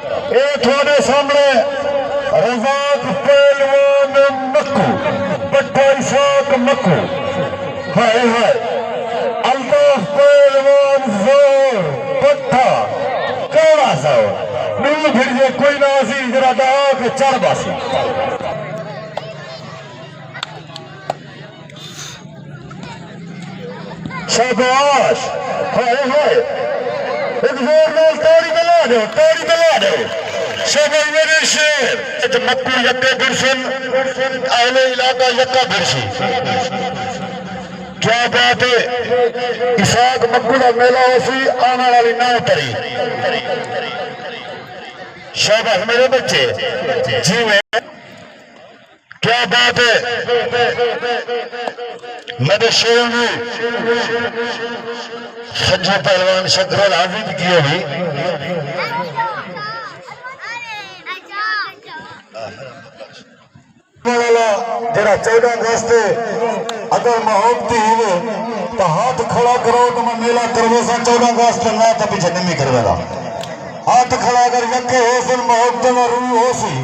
ये थोड़े सामने रज़ाक पहलवान मक्कू पट्टा इसाक मक्कू हाय हाय अल्ताफ पहलवान जोर पट्टा कौड़ा सा नू फिर जे कोई ना सी जरा दा के चढ़ बासी शाबाश हाय हाय एक जोरदार ताड़ी दिला दो शाबाश मेरे शेर मक्कू यक्का गुरसन अहले इलाका यक्का गुरसी क्या बात है इसाक मक्कू का मेला होसी आने वाली ना उतरी शाबाश मेरे बच्चे जी में क्या बात है मेरे शेर ने सज्जो पहलवान शकरल हाजिर किए भी जरा 14 अगस्त अगर मोहब्बती हुए तो हाथ खड़ा करो तो मैं मेला करवे सा 14 अगस्त ना तो पीछे नहीं करवेगा हाथ खड़ा कर यके होसन मोहब्बत में रूह होसी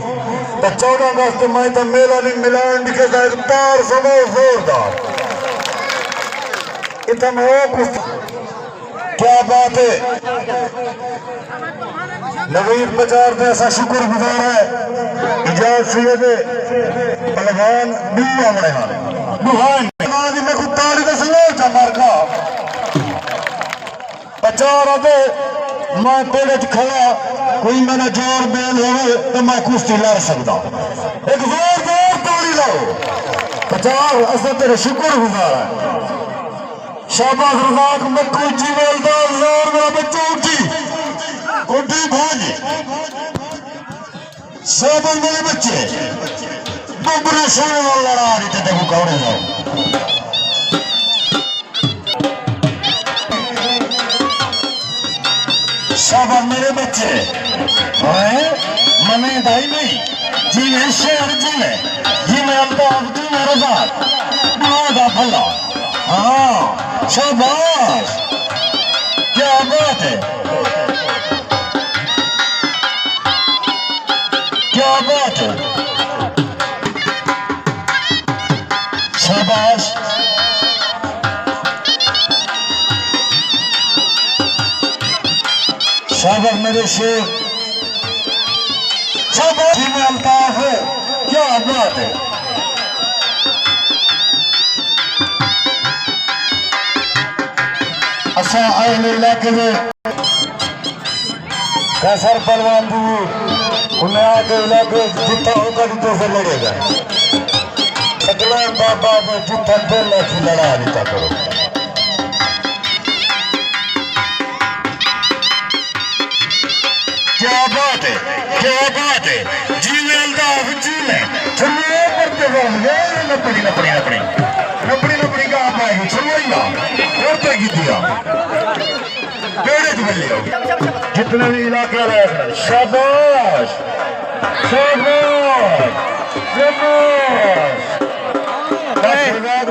तो 14 अगस्त में तो मेला नहीं मिलान दिखे तार समो जोरदार इतना कुछ क्या बात है नवीन प्रचार का ऐसा शुक्र गुजार है इजाजत सैयद पहलवान बिल्लू आमने दुहान मैं को ताड़ी का सलाह था मारका प्रचार अबे मैं पेड़ च खड़ा कोई मेरा जोर बेल हो तो मैं कुश्ती लड़ सकता एक जोरदार ताड़ी लो प्रचार असा तेरे शुक्र गुजार है शाबाश रज़ाक मक्कू जीवलदार जोर मेरा बच्चा उठी भाज शाबाश मेरे बच्चे बबरा शान लड़ा रही थे देखो कौड़े जाओ शाबाश मेरे बच्चे मने दाई नहीं जी में शेर जी में अल्ताफ जी में रज़ाक बुआ भला हाँ शाबाश क्या बात है क्या बात है शाबाश शाबाश मेरे शेर शाबाश जी में अल्ताफ है क्या बात है असा अहले इलाके में कैसर पहलवान दूर उन्हें आके इलाके जितना होगा जितने से लड़ेगा सकलैन बाबा में जितना पहले की लड़ा देता करो क्या बात है जी में अल्ताफ जी में छुड़िए करते जाओगे लपड़ी का आप आएगी छुड़िएगा करते की दिया जितने भी इलाके रहे शाबाश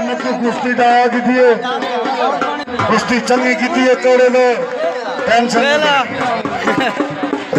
मक्कू कुश्ती डाया की दिए कुश्ती चंगी की दिए तोड़े लो टेंशन